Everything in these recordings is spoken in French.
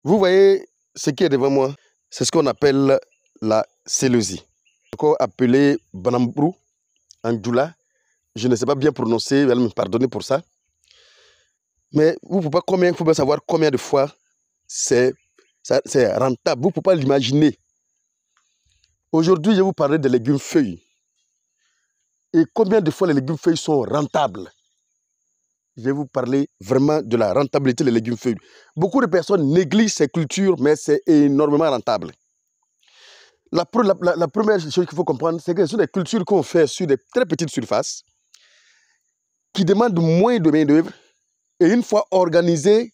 Vous voyez ce qui est devant moi, c'est ce qu'on appelle la célosie, encore appelée banambrou en djoula. Je ne sais pas bien prononcer, vous allez me pardonner pour ça. Mais vous ne pouvez pas savoir combien de fois c'est rentable. Vous ne pouvez pas l'imaginer. Aujourd'hui, je vais vous parler des légumes feuilles. Et combien de fois les légumes feuilles sont rentables? Je vais vous parler vraiment de la rentabilité des légumes feuilles. Beaucoup de personnes négligent ces cultures, mais c'est énormément rentable. La première chose qu'il faut comprendre, c'est que ce sont des cultures qu'on fait sur des très petites surfaces, qui demandent moins de main-d'œuvre. Et une fois organisées,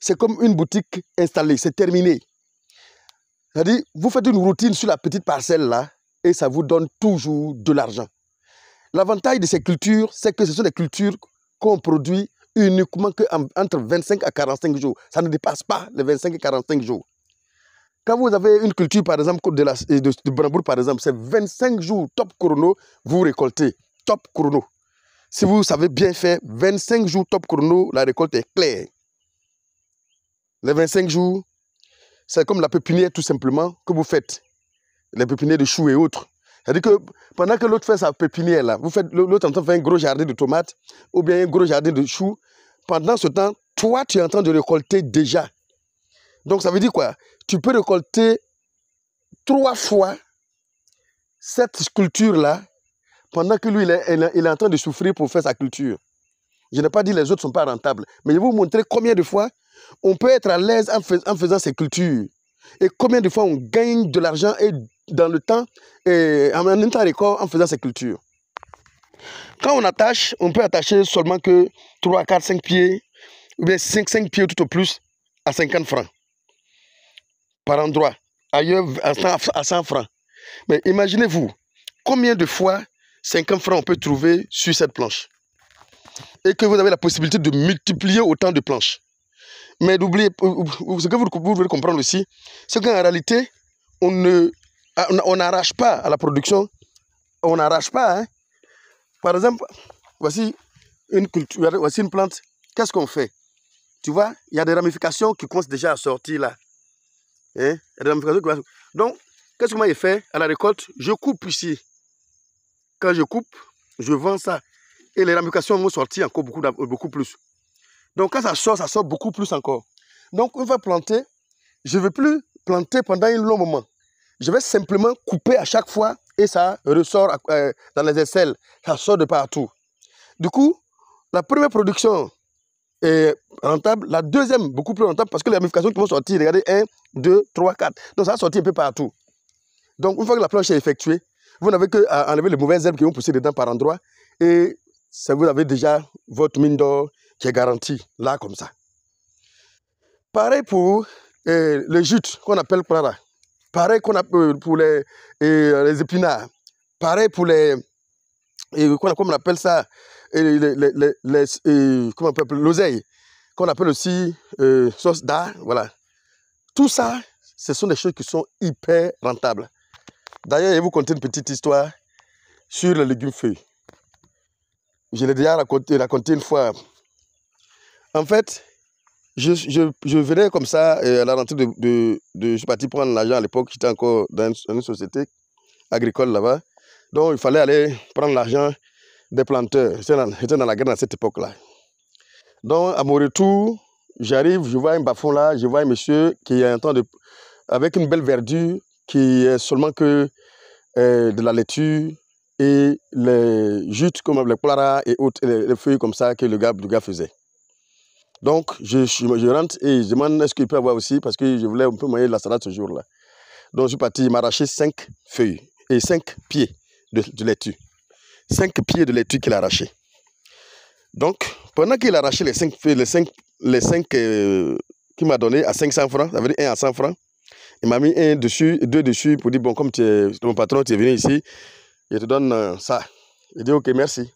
c'est comme une boutique installée, c'est terminé. C'est-à-dire, vous faites une routine sur la petite parcelle là, et ça vous donne toujours de l'argent. L'avantage de ces cultures, c'est que ce sont des cultures qu'on produit uniquement entre 25 à 45 jours. Ça ne dépasse pas les 25 et 45 jours. Quand vous avez une culture, par exemple, de Brandebourg, par exemple, c'est 25 jours top chrono, vous récoltez. Top chrono. Si vous savez bien faire, 25 jours top chrono, la récolte est claire. Les 25 jours, c'est comme la pépinière tout simplement que vous faites. Les pépinières de choux et autres. C'est-à-dire que pendant que l'autre fait sa pépinière là, l'autre en train de faire un gros jardin de tomates ou bien un gros jardin de choux. Pendant ce temps, toi, tu es en train de récolter déjà. Donc ça veut dire quoi? Tu peux récolter 3 fois cette culture là pendant que lui, il est en train de souffrir pour faire sa culture. Je n'ai pas dit que les autres ne sont pas rentables, mais je vais vous montrer combien de fois on peut être à l'aise en faisant ces cultures. Et combien de fois on gagne de l'argent dans le temps et en un temps record en faisant ces cultures. Quand on attache, on peut attacher seulement que 3, 4, 5 pieds, ou bien 5 pieds tout au plus à 50 francs par endroit. Ailleurs à 100 francs. Mais imaginez-vous, combien de fois 50 francs on peut trouver sur cette planche. Et que vous avez la possibilité de multiplier autant de planches. Mais n'oubliez pas, ce que vous devez comprendre aussi, c'est qu'en réalité, on n'arrache pas à la production. On n'arrache pas. Hein. Par exemple, voici une culture, voici une plante. Qu'est-ce qu'on fait? Tu vois, il y a des ramifications qui commencent déjà à sortir là. Hein? Il y a des ramifications Donc, qu'est-ce que moi j'ai fait à la récolte? Je coupe ici. Quand je coupe, je vends ça. Et les ramifications vont sortir encore beaucoup plus. Donc quand ça sort beaucoup plus encore. Donc une fois planté, je ne vais plus planter pendant un long moment. Je vais simplement couper à chaque fois et ça ressort dans les aisselles. Ça sort de partout. Du coup, la première production est rentable. La deuxième, beaucoup plus rentable parce que les ramifications qui vont sortir, regardez, 1, 2, 3, 4. Donc ça va sortir un peu partout. Donc une fois que la planche est effectuée, vous n'avez qu'à enlever les mauvaises herbes qui vont pousser dedans par endroit et vous avez déjà votre mine d'or qui est garantie, là, comme ça. Pareil pour les jutes qu'on appelle prara. Pareil pour les épinards. Pareil pour comment on appelle ça, comment on appelle l'oseille, qu'on appelle aussi sauce d'art, voilà. Tout ça, ce sont des choses qui sont hyper rentables. D'ailleurs, je vais vous conter une petite histoire sur les légumes feuilles. Je l'ai déjà raconté une fois. En fait, je venais comme ça à la rentrée je suis parti prendre l'argent à l'époque, j'étais encore dans une société agricole là-bas. Donc il fallait aller prendre l'argent des planteurs. J'étais dans la guerre à cette époque-là. Donc à mon retour, j'arrive, je vois un bas-fond là, je vois un monsieur qui est en train avec une belle verdure, qui est seulement que de la laitue et les jutes comme les plaras et autres, les feuilles comme ça que le gars faisait. Donc, je rentre et je demande est-ce qu'il peut avoir aussi, parce que je voulais un peu manger de la salade ce jour-là. Donc, je suis parti, il m'a arraché 5 feuilles et 5 pieds de laitue. 5 pieds de laitue qu'il a arraché. Donc, pendant qu'il a arraché les 5 feuilles, les 5 qu'il m'a donné à 500 francs, ça veut dire 1 à 100 francs, il m'a mis 1 dessus et 2 dessus pour dire, bon, comme tu es mon patron, tu es venu ici, je te donne ça. Il dit, ok, merci.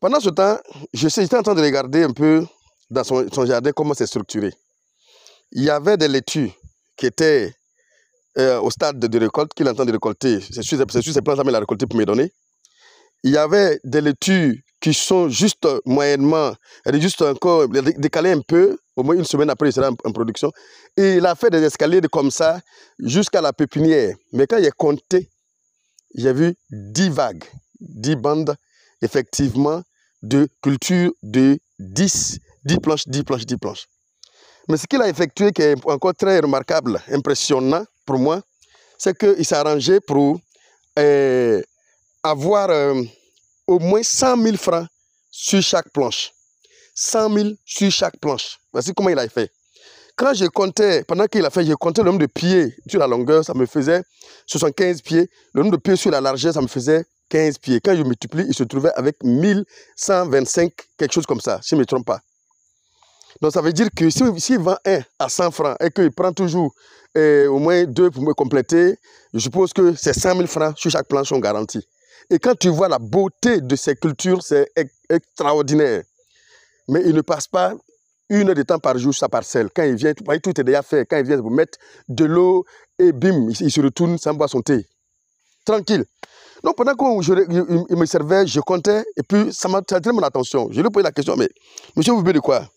Pendant ce temps, j'étais en train de regarder un peu dans son jardin comment c'est structuré. Il y avait des laitues qui étaient au stade de récolte, qu'il est en train de récolter. C'est sur ces plantes-là qu'il a récolté pour me donner. Il y avait des laitues qui sont juste moyennement, juste encore décalées un peu Au moins une semaine après, il sera en production. Et il a fait des escaliers comme ça jusqu'à la pépinière. Mais quand il est compté, j'ai vu 10 vagues, 10 bandes, effectivement, de culture de 10 planches, 10 planches, 10 planches. Mais ce qu'il a effectué, qui est encore très remarquable, impressionnant pour moi, c'est qu'il s'est arrangé pour avoir au moins 100 000 francs sur chaque planche. 100 000 sur chaque planche. Voici comment il a fait. Quand je comptais, pendant qu'il a fait, je comptais le nombre de pieds sur la longueur, ça me faisait 75 pieds. Le nombre de pieds sur la largeur, ça me faisait 15 pieds. Quand je multiplie, il se trouvait avec 1125, quelque chose comme ça, si je ne me trompe pas. Donc ça veut dire que s'il vend un à 100 francs et qu'il prend toujours au moins 2 pour me compléter, je suppose que ces 100 000 francs sur chaque planche sont garantis. Et quand tu vois la beauté de ces cultures, c'est extraordinaire. Mais il ne passe pas 1 heure de temps par jour sur sa parcelle. Quand il vient, tout est déjà fait. Quand il vient vous mettre de l'eau et bim, il se retourne sans boire son thé. Tranquille. Donc pendant qu'il me servait, je comptais et puis ça m'a attiré mon attention. Je lui ai posé la question, mais monsieur, vous buvez de quoi?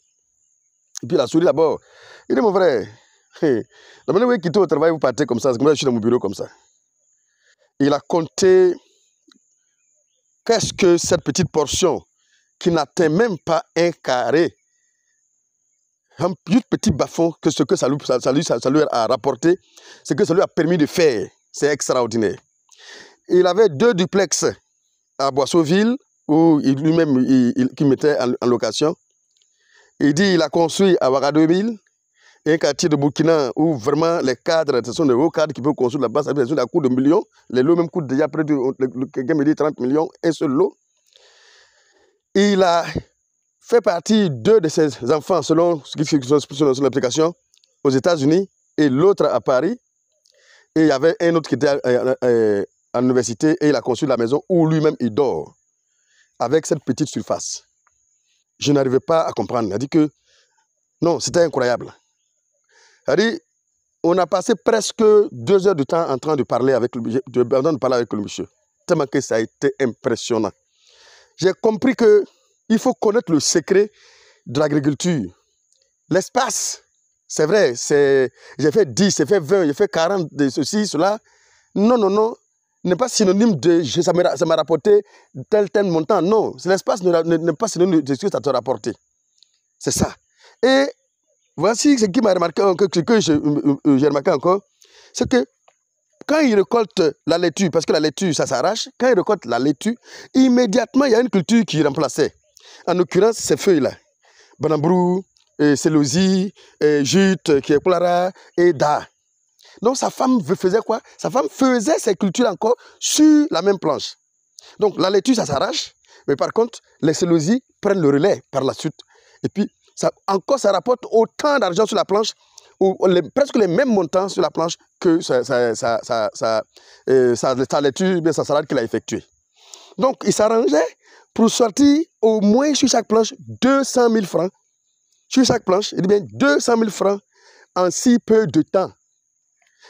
Et puis il a souri d'abord. Il dit, mon frère, la manière où vous quittez au travail, vous partez comme ça, c'est comme ça que je suis dans mon bureau comme ça. Il a compté qu'est-ce que cette petite portion qui n'atteint même pas 1 carré, un petit bas-fond, que ce que ça lui a rapporté, ce que ça lui a permis de faire, c'est extraordinaire. Il avait 2 duplex à Boissoville, où lui-même qui mettait en location. Il dit qu'il a construit à Ouaga 2000, un quartier de Burkina où vraiment les cadres, ce sont des hauts cadres qui peuvent construire là-bas, ça veut dire à coût de millions. Les lots même coûtent déjà près de, quelqu'un me dit 30 millions, un seul lot. Il a fait partie 2 de ses enfants, selon l'application, aux États-Unis et l'autre à Paris. Et il y avait un autre qui était à l'université et il a construit la maison où lui-même il dort, avec cette petite surface. Je n'arrivais pas à comprendre. Il a dit que non, c'était incroyable. Il a dit, on a passé presque 2 heures de temps en train de parler avec le monsieur. Tellement que ça a été impressionnant. J'ai compris qu'il faut connaître le secret de l'agriculture. L'espace, c'est vrai, j'ai fait 10, j'ai fait 20, j'ai fait 40 de ceci, cela. Non, non, non, n'est pas synonyme de ça m'a rapporté tel montant. Non, l'espace n'est pas synonyme de ce que ça t'a rapporté. C'est ça. Et voici ce qui m'a remarqué, que j'ai remarqué encore, c'est que quand il récolte la laitue, parce que la laitue, ça s'arrache, quand il récolte la laitue, immédiatement, il y a une culture qui remplaçait. En l'occurrence, ces feuilles-là. Banambrou, Célosie, Jute, Kiepoulara et Da. Donc, sa femme faisait quoi? Sa femme faisait ces cultures encore sur la même planche. Donc, la laitue, ça s'arrache, mais par contre, les Célosies prennent le relais par la suite. Et puis, ça rapporte autant d'argent sur la planche, presque les mêmes montants sur la planche que sa laitue, bien sa salade qu'il a effectuée. Donc, il s'arrangeait pour sortir au moins sur chaque planche 200 000 francs. Sur chaque planche, il dit bien 200 000 francs en si peu de temps.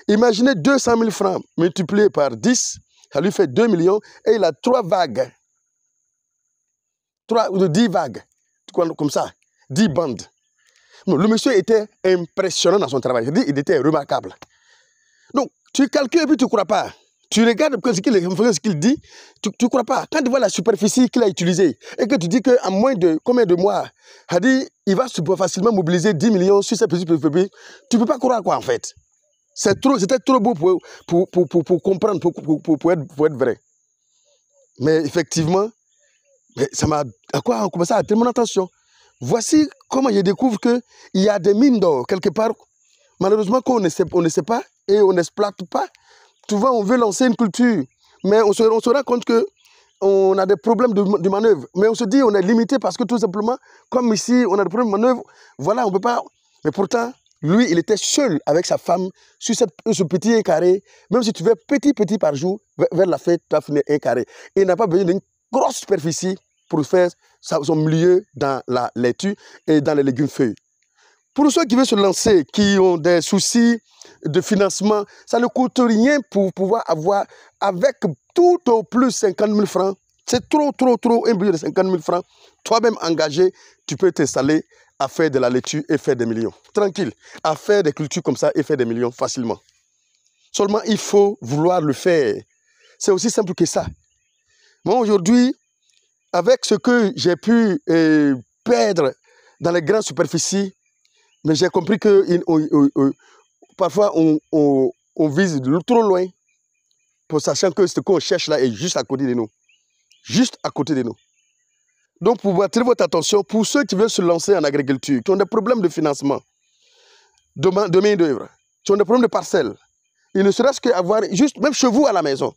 Imaginez 200 000 francs multipliés par 10, ça lui fait 2 millions et il a 3 vagues. 3 ou 10 vagues, comme ça, 10 bandes. Non, le monsieur était impressionnant dans son travail. Je dis, il était remarquable. Donc, tu calcules et puis tu ne crois pas. Tu regardes ce qu'il dit, tu ne crois pas. Quand tu vois la superficie qu'il a utilisée et que tu dis qu'en moins de combien de mois, il va facilement mobiliser 10 millions sur cette petite superficie, tu ne peux pas croire quoi en fait. C'était trop beau pour comprendre, pour être vrai. Mais effectivement, ça m'a commencé à attirer mon attention. Voici comment je découvre qu'il y a des mines d'or quelque part, malheureusement qu'on ne sait pas et on n'exploite pas. Souvent, on veut lancer une culture, mais on se rend compte qu'on a des problèmes de manœuvre. Mais on se dit on est limité parce que tout simplement, comme ici, on a des problèmes de manœuvre, voilà, on ne peut pas. Mais pourtant, lui, il était seul avec sa femme sur ce petit 1 carré. Même si tu fais petit par jour, vers la fête, tu as fini 1 carré. Il n'a pas besoin d'une grosse superficie pour faire son milieu dans la laitue et dans les légumes feuilles. Pour ceux qui veulent se lancer, qui ont des soucis de financement, ça ne coûte rien pour pouvoir avoir, avec tout au plus 50 000 francs, c'est trop, un budget de 50 000 francs, toi-même engagé, tu peux t'installer à faire de la laitue et faire des millions. Tranquille, à faire des cultures comme ça et faire des millions facilement. Seulement, il faut vouloir le faire. C'est aussi simple que ça. Moi, aujourd'hui, avec ce que j'ai pu perdre dans les grandes superficies, mais j'ai compris que parfois, on vise trop loin, pour sachant que ce qu'on cherche là est juste à côté de nous. Juste à côté de nous. Donc, pour attirer votre attention, pour ceux qui veulent se lancer en agriculture, qui ont des problèmes de financement, de main-d'œuvre, qui ont des problèmes de parcelles, il ne serait-ce qu'avoir, juste, même chez vous à la maison,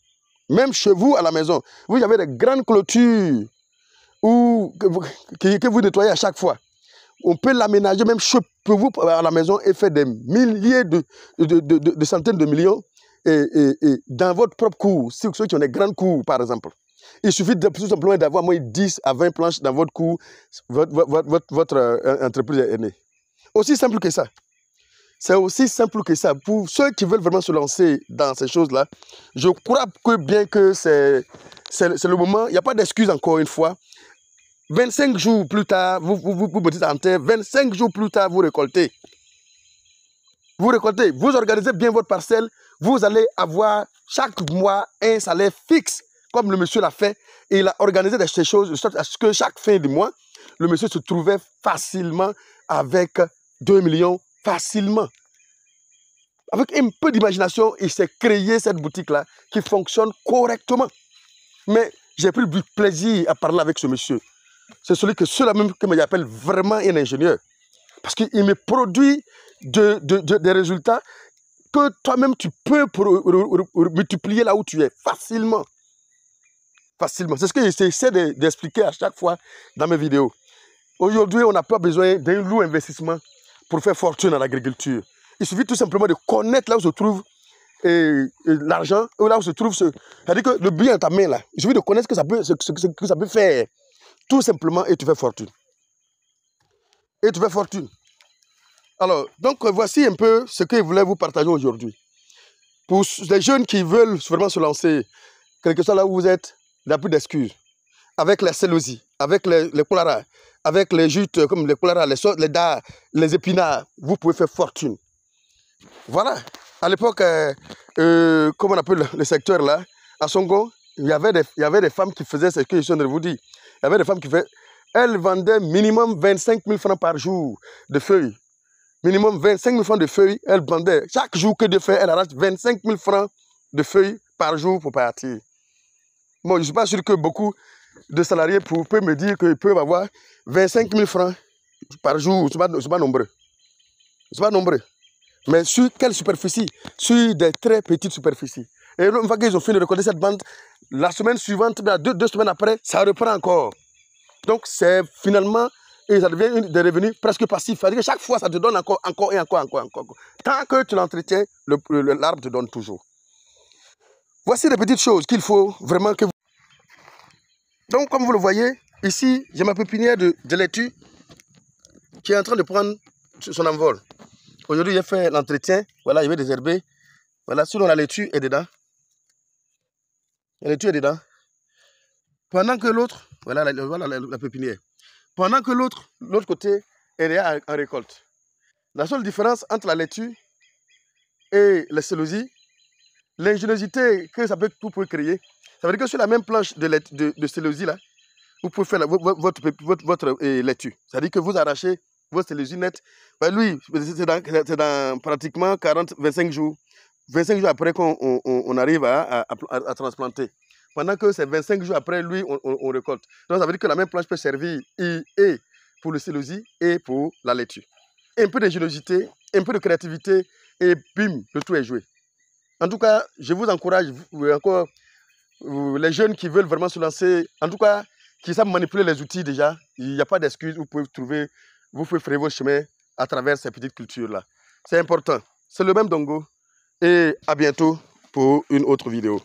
vous avez des grandes clôtures que vous nettoyez à chaque fois. On peut l'aménager même chez vous à la maison et faire des milliers de centaines de millions dans votre propre cour, ceux qui ont des grandes cours par exemple. Il suffit tout simplement d'avoir moins 10 à 20 planches dans votre cour, votre entreprise est née. Aussi simple que ça. C'est aussi simple que ça. Pour ceux qui veulent vraiment se lancer dans ces choses-là, je crois que bien que c'est le moment, il n'y a pas d'excuse encore une fois. 25 jours plus tard, vous mettez en terre, 25 jours plus tard, vous récoltez. Vous récoltez, vous organisez bien votre parcelle, vous allez avoir chaque mois un salaire fixe, comme le monsieur l'a fait, et il a organisé ces choses de sorte à ce que chaque fin de mois, le monsieur se trouvait facilement avec 2 millions, facilement. Avec un peu d'imagination, il s'est créé cette boutique-là qui fonctionne correctement. Mais j'ai pris du plaisir à parler avec ce monsieur. C'est celui-là même que m'appelle vraiment un ingénieur. Parce qu'il me produit des résultats que toi-même tu peux multiplier là où tu es, facilement. Facilement. C'est ce que j'essaie d'expliquer à chaque fois dans mes vidéos. Aujourd'hui, on n'a pas besoin d'un lourd investissement pour faire fortune en agriculture. Il suffit tout simplement de connaître là où se trouve l'argent, ou là où se trouve c'est-à-dire que le bien est ta main là. Il suffit de connaître ce que ça peut faire. Tout simplement, et tu fais fortune. Et tu fais fortune. Alors, donc voici un peu ce que je voulais vous partager aujourd'hui. Pour les jeunes qui veulent vraiment se lancer, quel que soit là où vous êtes, il n'y a plus d'excuses. Avec la célosie, avec les kolara, avec les jutes comme les kolara, les dards, les épinards, vous pouvez faire fortune. Voilà. À l'époque, comment on appelle le secteur là, à Songo, il y avait des femmes qui faisaient ce que je viens de vous dire. Il y avait des femmes qui faisaient, elles vendaient minimum 25 000 francs par jour de feuilles. Minimum 25 000 francs de feuilles, elles vendaient. Chaque jour que de feuilles, elles arrachent 25 000 francs de feuilles par jour pour partir. Bon, je ne suis pas sûr que beaucoup de salariés peuvent me dire qu'ils peuvent avoir 25 000 francs par jour. Ce n'est pas nombreux. Ce n'est pas nombreux. Mais sur quelle superficie? Sur des très petites superficies. Et une fois qu'ils ont fini de récolter cette bande, la semaine suivante, deux semaines après, ça reprend encore. Donc, c'est finalement, et ça devient des revenus presque passifs. C'est-à-dire que chaque fois, ça te donne encore. Tant que tu l'entretiens, l'arbre te donne toujours. Voici les petites choses qu'il faut vraiment que vous... Donc, comme vous le voyez, ici, j'ai ma pépinière de laitue qui est en train de prendre son envol. Aujourd'hui, j'ai fait l'entretien. Voilà, il y avait des herbes. Voilà, sinon la laitue est dedans. La laitue est dedans. Pendant que l'autre, voilà la pépinière. Pendant que l'autre côté est déjà en récolte. La seule différence entre la laitue et la célosie, l'ingéniosité que vous pouvez créer, ça veut dire que sur la même planche de célosie là, vous pouvez faire votre laitue. C'est-à-dire que vous arrachez votre célosie nette. Ben lui, c'est dans pratiquement 25 jours. 25 jours après qu'on arrive à transplanter. Pendant que c'est 25 jours après, lui, on récolte. Donc, ça veut dire que la même planche peut servir et pour le célosie et pour la laitue. Un peu d'ingéniosité, un peu de créativité, et bim, le tout est joué. En tout cas, je vous encourage, encore, les jeunes qui veulent vraiment se lancer, en tout cas, qui savent manipuler les outils déjà, il n'y a pas d'excuse, vous pouvez frayer vos chemins à travers ces petites cultures-là. C'est important. C'est le même Dongo. Et à bientôt pour une autre vidéo.